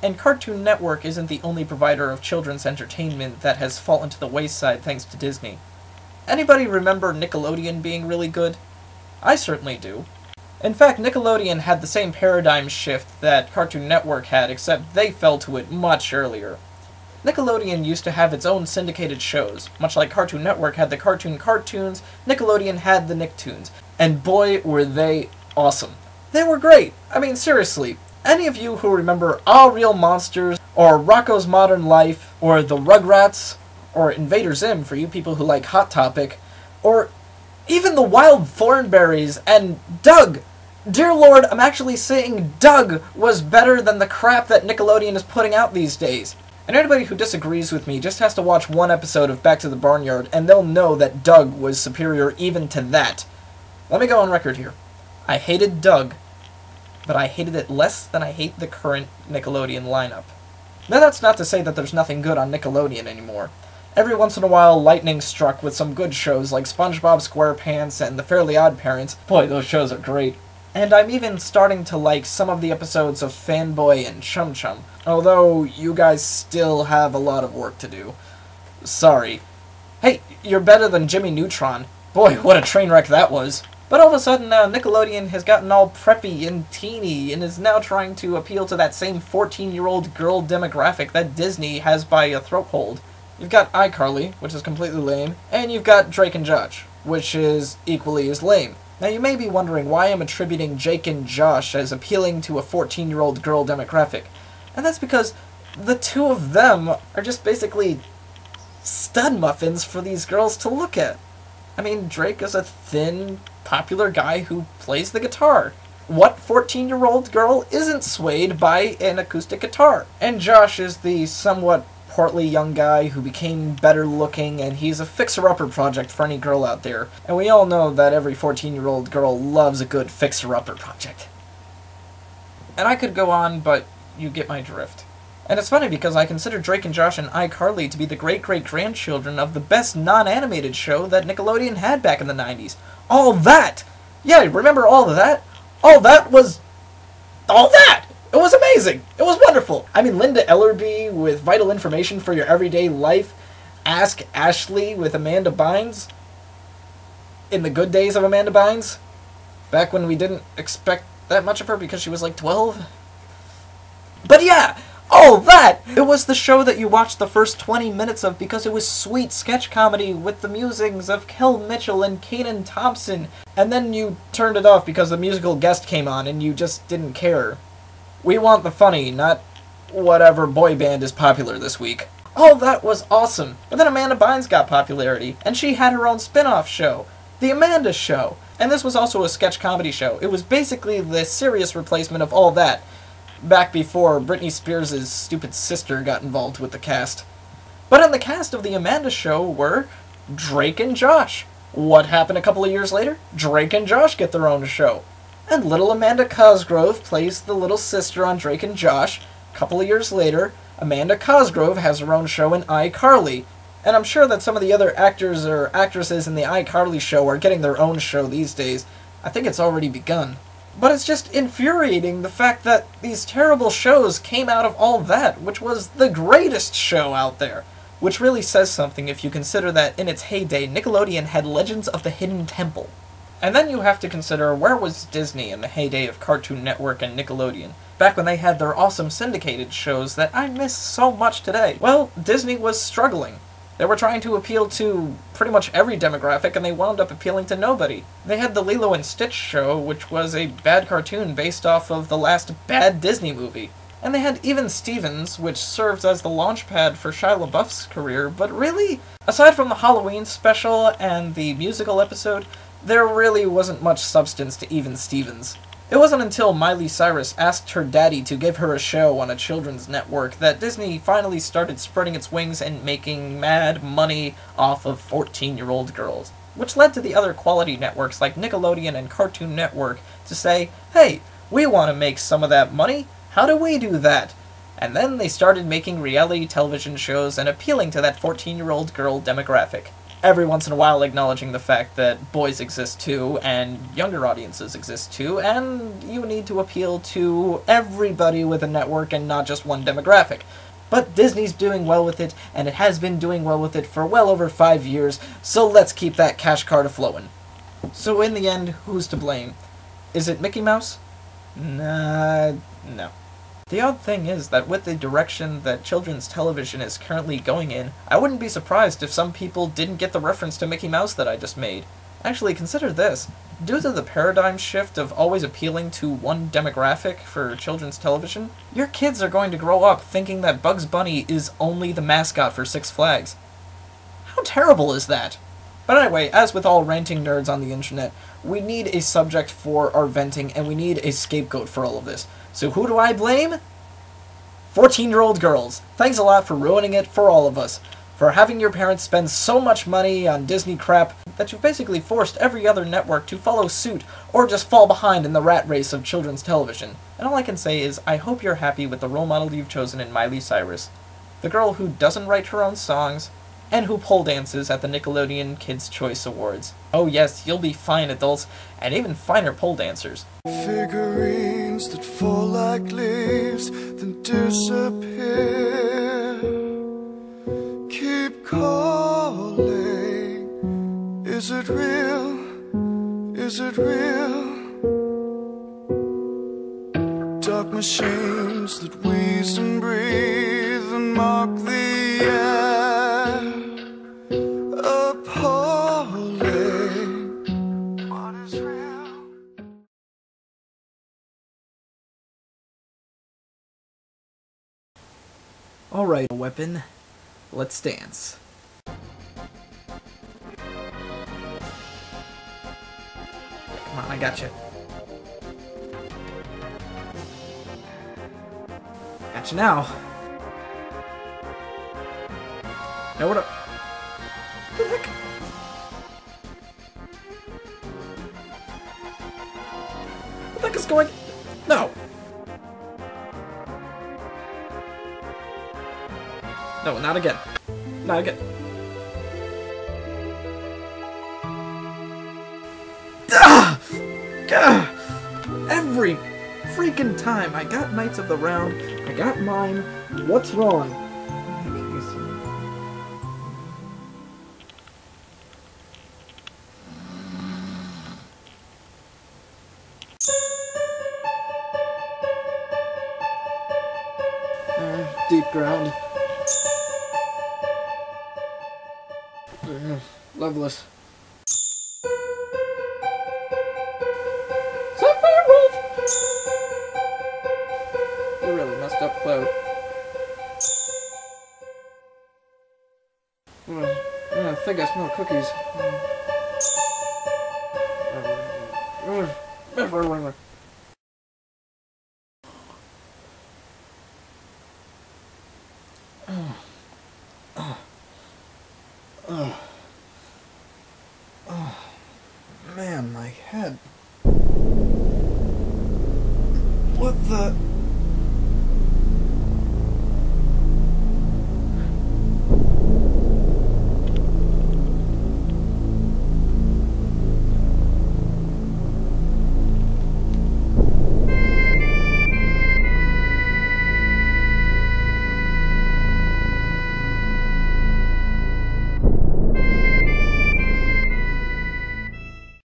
And Cartoon Network isn't the only provider of children's entertainment that has fallen to the wayside thanks to Disney. Anybody remember Nickelodeon being really good? I certainly do. In fact, Nickelodeon had the same paradigm shift that Cartoon Network had, except they fell to it much earlier. Nickelodeon used to have its own syndicated shows. Much like Cartoon Network had the Cartoon Cartoons, Nickelodeon had the Nicktoons. And boy, were they awesome. They were great. I mean, seriously. Any of you who remember All Real Monsters, or Rocko's Modern Life, or The Rugrats, or Invader Zim for you people who like Hot Topic, or even The Wild Thornberrys and Doug! Dear Lord, I'm actually saying Doug was better than the crap that Nickelodeon is putting out these days. And anybody who disagrees with me just has to watch one episode of Back to the Barnyard, and they'll know that Doug was superior even to that. Let me go on record here. I hated Doug, but I hated it less than I hate the current Nickelodeon lineup. Now that's not to say that there's nothing good on Nickelodeon anymore. Every once in a while, lightning struck with some good shows like SpongeBob SquarePants and The Fairly OddParents. Boy, those shows are great. And I'm even starting to like some of the episodes of Fanboy and Chum Chum, although you guys still have a lot of work to do. Sorry. Hey, you're better than Jimmy Neutron. Boy, what a train wreck that was. But all of a sudden now, Nickelodeon has gotten all preppy and teeny, and is now trying to appeal to that same 14-year-old girl demographic that Disney has by a throat hold. You've got iCarly, which is completely lame, and you've got Drake and Josh, which is equally as lame. Now you may be wondering why I'm attributing Jake and Josh as appealing to a 14-year-old girl demographic. And that's because the two of them are just basically stud muffins for these girls to look at. I mean, Drake is a thin, popular guy who plays the guitar. What 14-year-old girl isn't swayed by an acoustic guitar? And Josh is the somewhat portly young guy who became better looking, and he's a fixer-upper project for any girl out there. And we all know that every 14-year-old girl loves a good fixer-upper project. And I could go on, but you get my drift. And it's funny because I consider Drake and Josh and iCarly to be the great-great-grandchildren of the best non-animated show that Nickelodeon had back in the 90s. All that! Yeah, remember all of that? All that was... all that! It was amazing! It was wonderful! I mean, Linda Ellerbee with vital information for your everyday life. Ask Ashley with Amanda Bynes. In the good days of Amanda Bynes. Back when we didn't expect that much of her because she was like 12. But yeah! All that! It was the show that you watched the first 20 minutes of because it was sweet sketch comedy with the musings of Kel Mitchell and Kanan Thompson. And then you turned it off because the musical guest came on and you just didn't care. We want the funny, not whatever boy band is popular this week. All that was awesome. But then Amanda Bynes got popularity, and she had her own spin-off show, The Amanda Show. And this was also a sketch comedy show. It was basically the serious replacement of All That, back before Britney Spears' stupid sister got involved with the cast. But on the cast of The Amanda Show were Drake and Josh. What happened a couple of years later? Drake and Josh get their own show. And little Amanda Cosgrove plays the little sister on Drake and Josh. A couple of years later, Amanda Cosgrove has her own show in iCarly. And I'm sure that some of the other actors or actresses in the iCarly show are getting their own show these days. I think it's already begun. But it's just infuriating the fact that these terrible shows came out of All That, which was the greatest show out there. Which really says something if you consider that in its heyday, Nickelodeon had Legends of the Hidden Temple. And then you have to consider, where was Disney in the heyday of Cartoon Network and Nickelodeon? Back when they had their awesome syndicated shows that I miss so much today. Well, Disney was struggling. They were trying to appeal to pretty much every demographic, and they wound up appealing to nobody. They had the Lilo and Stitch show, which was a bad cartoon based off of the last bad Disney movie. And they had Even Stevens, which served as the launchpad for Shia LaBeouf's career, but really, aside from the Halloween special and the musical episode, there really wasn't much substance to Even Stevens. It wasn't until Miley Cyrus asked her daddy to give her a show on a children's network that Disney finally started spreading its wings and making mad money off of 14-year-old girls. Which led to the other quality networks like Nickelodeon and Cartoon Network to say, hey, we want to make some of that money, how do we do that? And then they started making reality television shows and appealing to that 14-year-old girl demographic. every once in a while acknowledging the fact that boys exist too, and younger audiences exist too, and you need to appeal to everybody with a network and not just one demographic. But Disney's doing well with it, and it has been doing well with it for well over 5 years, so let's keep that cash card a-flowin'. So in the end, who's to blame? Is it Mickey Mouse? No. The odd thing is that with the direction that children's television is currently going in, I wouldn't be surprised if some people didn't get the reference to Mickey Mouse that I just made. Actually, consider this. Due to the paradigm shift of always appealing to one demographic for children's television, your kids are going to grow up thinking that Bugs Bunny is only the mascot for Six Flags. How terrible is that? But anyway, as with all ranting nerds on the internet, we need a subject for our venting, and we need a scapegoat for all of this. So who do I blame? 14-year-old girls. Thanks a lot for ruining it for all of us. For having your parents spend so much money on Disney crap that you've basically forced every other network to follow suit or just fall behind in the rat race of children's television. And all I can say is, I hope you're happy with the role model you've chosen in Miley Cyrus. The girl who doesn't write her own songs, and who pole dances at the Nickelodeon Kids' Choice Awards. Oh yes, you'll be fine adults, and even finer pole dancers. Figurines that fall like leaves, then disappear. Keep calling. Is it real? Is it real? Dark machines that wheeze and breathe and mark the air. Appalling. What is real? Alright, weapon. Let's dance. Come on, I got you. Got you now. Now what up? What the heck? What the heck is going... No! No, not again. Not again. Ah! Gah! Every freaking time. I got Knights of the Round. I got mine. What's wrong? Deep ground. Loveless. Sapphire Wolf! You really messed up, Cloud. I think I smell cookies. Man, my head. What the...